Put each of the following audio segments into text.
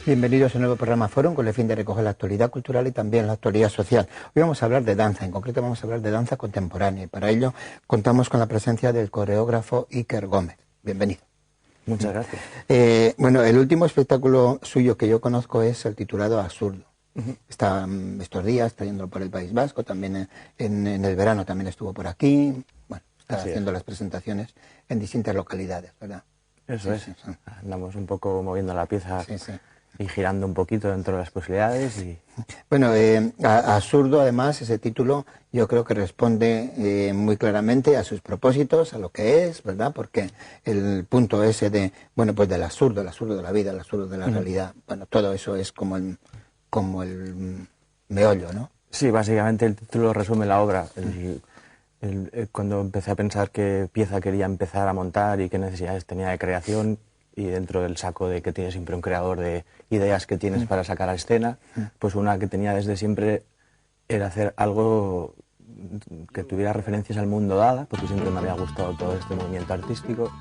Bienvenidos a un nuevo programa Fórum con el fin de recoger la actualidad cultural y también la actualidad social. Hoy vamos a hablar de danza, en concreto vamos a hablar de danza contemporánea y para ello contamos con la presencia del coreógrafo Iker Gómez. Bienvenido. Muchas gracias. Bueno, el último espectáculo suyo que yo conozco es el titulado Absurdo. Está estos días trayéndolo por el País Vasco, también en el verano también estuvo por aquí. Bueno, está haciendo las presentaciones en distintas localidades, ¿verdad? Eso es. Andamos un poco moviendo la pieza y girando un poquito dentro de las posibilidades. Bueno, Absurdo, además, ese título yo creo que responde muy claramente a sus propósitos, a lo que es, ¿verdad? Porque el punto ese de, bueno, pues del absurdo, el absurdo de la vida, el absurdo de la realidad, bueno, todo eso es como el meollo, ¿no? Sí, básicamente el título resume la obra. Cuando empecé a pensar qué pieza quería empezar a montar y qué necesidades tenía de creación, y dentro del saco de que tiene siempre un creador de ideas que tienes para sacar a escena, pues una que tenía desde siempre era hacer algo que tuviera referencias al mundo Dada, porque siempre me había gustado todo este movimiento artístico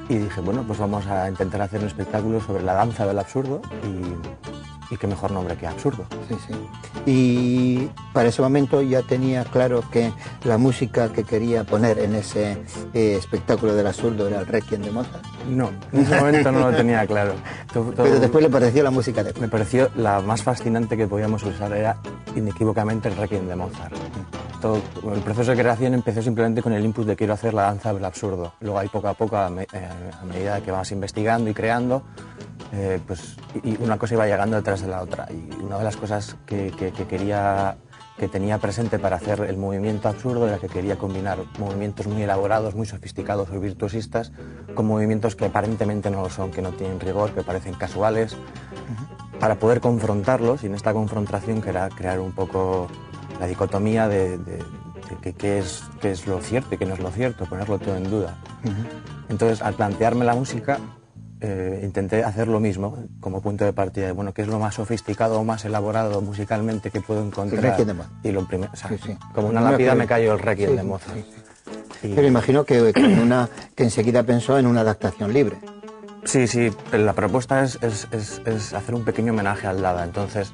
y dije, bueno, pues vamos a intentar hacer un espectáculo sobre la danza del absurdo y qué mejor nombre que Absurdo. Sí, sí. Y para ese momento ya tenía claro que la música que quería poner en ese espectáculo del absurdo era el Requiem de Mozart. No, en ese momento no lo tenía claro. Pero después le pareció la música de... Me pareció la más fascinante que podíamos usar, era inequívocamente el Requiem de Mozart. El proceso de creación empezó simplemente con el input de quiero hacer la danza del absurdo. Luego ahí poco a poco, a medida que vas investigando y creando, pues y una cosa iba llegando detrás de la otra. Y una de las cosas que tenía presente para hacer el movimiento absurdo era que quería combinar movimientos muy elaborados, muy sofisticados o virtuosistas con movimientos que aparentemente no lo son, que no tienen rigor, que parecen casuales, para poder confrontarlos, y en esta confrontación que era crear un poco la dicotomía de qué es lo cierto y qué no es lo cierto, ponerlo todo en duda. Entonces, al plantearme la música, intenté hacer lo mismo como punto de partida de, bueno, qué es lo más sofisticado o más elaborado musicalmente que puedo encontrar. El Requiem de Mozart. Y lo primero, o sea, como una lápida me cayó el Requiem de Mozart. Pero imagino que enseguida pensó en una adaptación libre. Sí, la propuesta es hacer un pequeño homenaje al Dada. Entonces,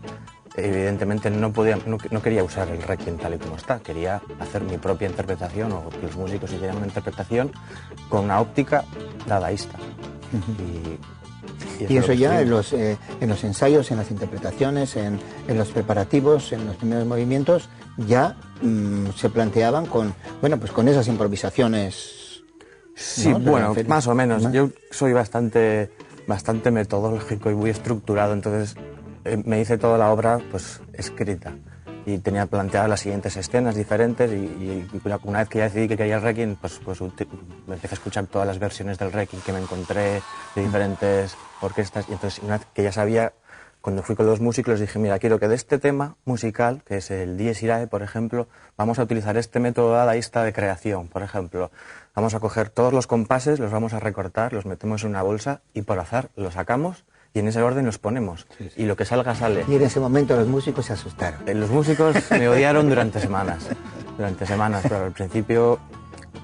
evidentemente no quería usar el Requiem tal y como está, quería hacer mi propia interpretación, o que los músicos hicieran una interpretación con una óptica dadaísta. Y eso ya en los ensayos, en las interpretaciones, en los preparativos, en los primeros movimientos, ya se planteaban con esas improvisaciones. Sí, ¿no? Bueno, más o menos. ¿No? Yo soy bastante metodológico y muy estructurado, entonces me hice toda la obra pues escrita. Y tenía planteadas las siguientes escenas diferentes y una vez que ya decidí que quería el Requiem, pues me empecé a escuchar todas las versiones del Requiem que me encontré de diferentes orquestas, y entonces una vez que ya sabía, cuando fui con los músicos les dije, mira, quiero que de este tema musical, que es el Dies Irae, por ejemplo, vamos a utilizar este método dadaísta de creación, por ejemplo. Vamos a coger todos los compases, los vamos a recortar, los metemos en una bolsa y por azar los sacamos y en ese orden los ponemos. Y lo que salga, sale. Y en ese momento los músicos se asustaron. Los músicos me odiaron durante semanas, pero al principio,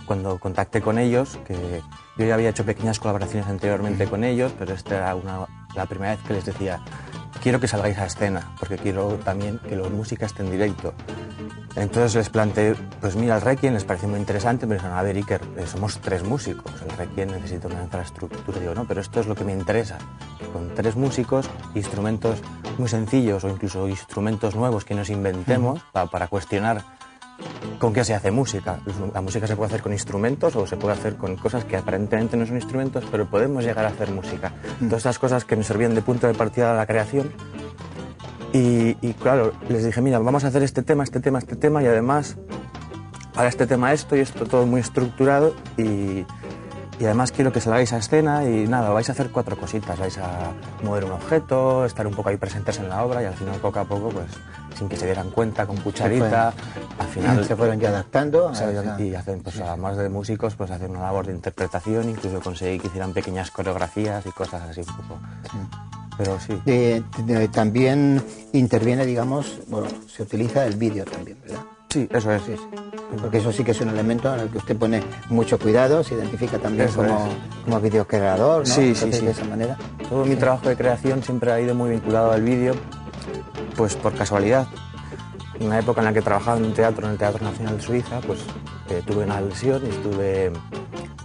cuando contacté con ellos, que yo ya había hecho pequeñas colaboraciones anteriormente con ellos, pero esta era la primera vez que les decía, quiero que salgáis a escena, porque quiero también que la música esté en directo. Entonces les planteé, pues mira, el Requiem les pareció muy interesante, me dijeron, a ver, Iker, somos 3 músicos, el Requiem necesita una infraestructura. Digo, no, pero esto es lo que me interesa. Con 3 músicos, instrumentos muy sencillos o incluso instrumentos nuevos que nos inventemos para cuestionar con qué se hace música. La música se puede hacer con instrumentos o se puede hacer con cosas que aparentemente no son instrumentos, pero podemos llegar a hacer música. Todas estas cosas que me servían de punto de partida a la creación. Y claro, les dije, mira, vamos a hacer este tema y además para este tema esto y esto todo muy estructurado y además quiero que salgáis a escena y nada, vais a hacer 4 cositas, vais a mover un objeto, estar un poco ahí presentes en la obra y al final poco a poco, pues sin que se dieran cuenta, con cucharita, al final se fueron ya adaptando. Y hacen, pues además de músicos, pues hacer una labor de interpretación, incluso conseguí que hicieran pequeñas coreografías y cosas así un poco. Pero sí. También interviene, digamos, bueno, se utiliza el vídeo también, ¿verdad? Sí, eso es. Sí. Porque eso sí que es un elemento en el que usted pone mucho cuidado, se identifica también como videocreador, ¿no? Sí, Entonces, de esa manera. Todo mi trabajo de creación siempre ha ido muy vinculado al vídeo, pues por casualidad. En una época en la que trabajaba en un teatro, en el Teatro Nacional de Suiza, pues tuve una lesión y estuve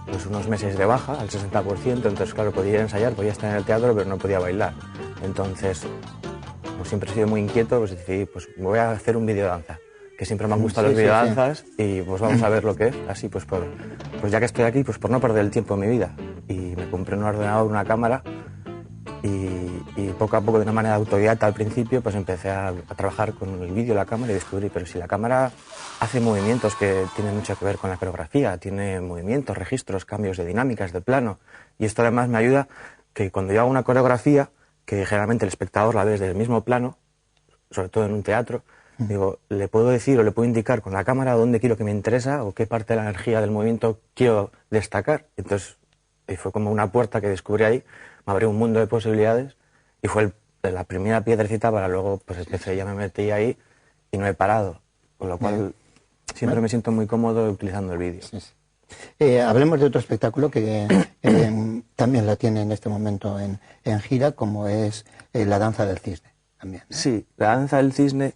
pues, unos meses de baja, al 60%, entonces claro, podía ensayar, podía estar en el teatro, pero no podía bailar. Entonces, pues siempre he sido muy inquieto, pues decidí, pues voy a hacer un videodanza, que siempre me han gustado los videodanzas y pues vamos a ver lo que es. Así pues, pues ya que estoy aquí, pues por no perder el tiempo en mi vida. Y me compré un ordenador, una cámara y poco a poco, de una manera autodidacta al principio, pues empecé a trabajar con el vídeo, la cámara y descubrí, pero si la cámara hace movimientos que tienen mucho que ver con la coreografía, tiene movimientos, registros, cambios de dinámicas, de plano, y esto además me ayuda que cuando yo hago una coreografía, que generalmente el espectador la ve desde el mismo plano, sobre todo en un teatro, digo, le puedo decir o le puedo indicar con la cámara dónde quiero que me interesa o qué parte de la energía del movimiento quiero destacar. Entonces, fue como una puerta que descubrí ahí, me abrió un mundo de posibilidades y fue la primera piedrecita para luego, pues ya me metí ahí y no he parado, con lo cual siempre me siento muy cómodo utilizando el vídeo. Hablemos de otro espectáculo que también la tiene en este momento en gira, como es La Danza del Cisne. También, ¿no? Sí, La Danza del Cisne.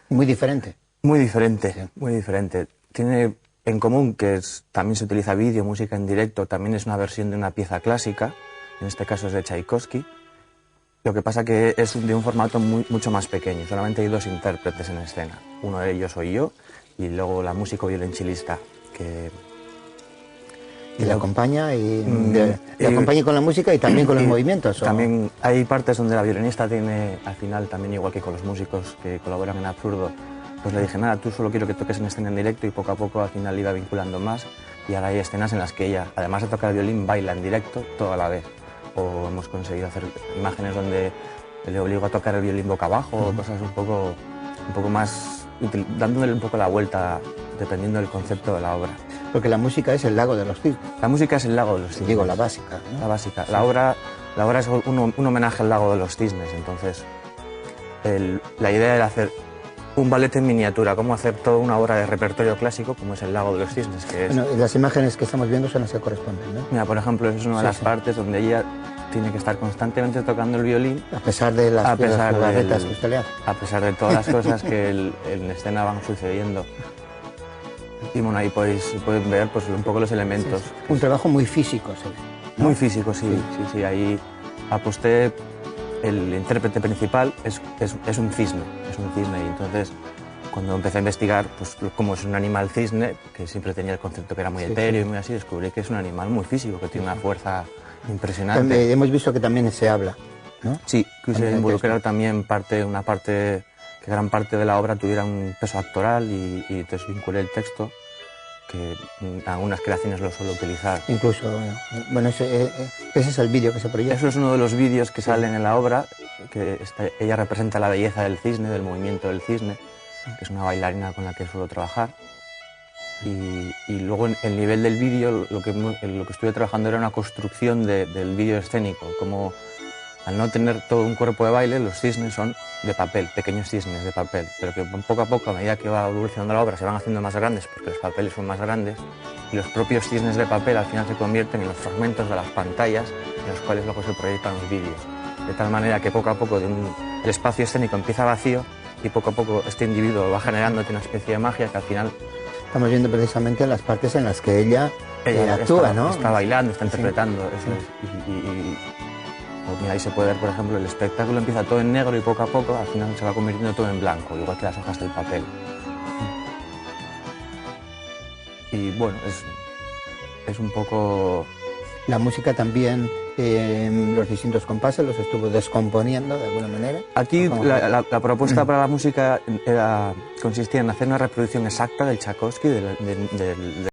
Muy diferente. Muy diferente, muy diferente. Tiene en común que también se utiliza vídeo, música en directo, también es una versión de una pieza clásica, en este caso es de Tchaikovsky. Lo que pasa que es de un formato mucho más pequeño, solamente hay 2 intérpretes en escena. Uno de ellos soy yo y luego la músico violonchelista que... Y le acompaña le acompaña con la música y también con los movimientos. También hay partes donde la violinista tiene, al final, también igual que con los músicos que colaboran en Absurdo, pues le dije, nada, tú solo quiero que toques en escena en directo, y poco a poco al final iba vinculando más, y ahora hay escenas en las que ella, además de tocar el violín, baila en directo toda la vez. O hemos conseguido hacer imágenes donde le obligo a tocar el violín boca abajo, o cosas un poco más, dándole un poco la vuelta dependiendo del concepto de la obra. Porque la música es el lago de los cisnes. La música es el lago de los cisnes. Digo, la básica, ¿no? La básica. Sí. La obra es un homenaje al lago de los cisnes, entonces la idea era hacer un ballet en miniatura, cómo hacer toda una obra de repertorio clásico como es el lago de los cisnes, que es... Bueno, las imágenes que estamos viendo son las que corresponden, ¿no? Mira, por ejemplo, esa es una de las partes donde ella tiene que estar constantemente tocando el violín. A pesar de las jugarretas que usted le hace. A pesar de todas las cosas que en escena van sucediendo. Y bueno, ahí pueden ver pues, un poco los elementos. Sí, sí. Un trabajo muy físico, se ve, ¿no? Muy físico, sí. Ahí aposté, el intérprete principal es un cisne, y entonces cuando empecé a investigar, pues como es un animal cisne, que siempre tenía el concepto que era muy etéreo y muy así, descubrí que es un animal muy físico, que tiene una fuerza impresionante. También hemos visto que también se habla, ¿no? Sí, quise involucrar también que gran parte de la obra tuviera un peso actoral y entonces vinculé el texto, que en algunas creaciones lo suelo utilizar. Incluso, bueno, ese es el vídeo que se proyecta. Eso es uno de los vídeos que salen en la obra, que ella representa la belleza del cisne, del movimiento del cisne, que es una bailarina con la que suelo trabajar. Y luego en el nivel del vídeo, lo que estuve trabajando era una construcción del vídeo escénico, como al no tener todo un cuerpo de baile, los cisnes son de papel, pequeños cisnes de papel, pero que poco a poco, a medida que va evolucionando la obra, se van haciendo más grandes, porque los papeles son más grandes, y los propios cisnes de papel al final se convierten en los fragmentos de las pantallas en los cuales luego se proyectan los vídeos. De tal manera que poco a poco el espacio escénico empieza vacío y poco a poco este individuo va generándote una especie de magia que al final... Estamos viendo precisamente las partes en las que ella actúa, ¿no? Está bailando, está interpretando, eso es. Pues mira, ahí se puede ver, por ejemplo, el espectáculo empieza todo en negro y poco a poco al final se va convirtiendo todo en blanco, igual que las hojas del papel. Y bueno, es un poco... La música también, los distintos compases los estuvo descomponiendo de alguna manera. Aquí la propuesta para la música consistía en hacer una reproducción exacta del Tchaikovsky, del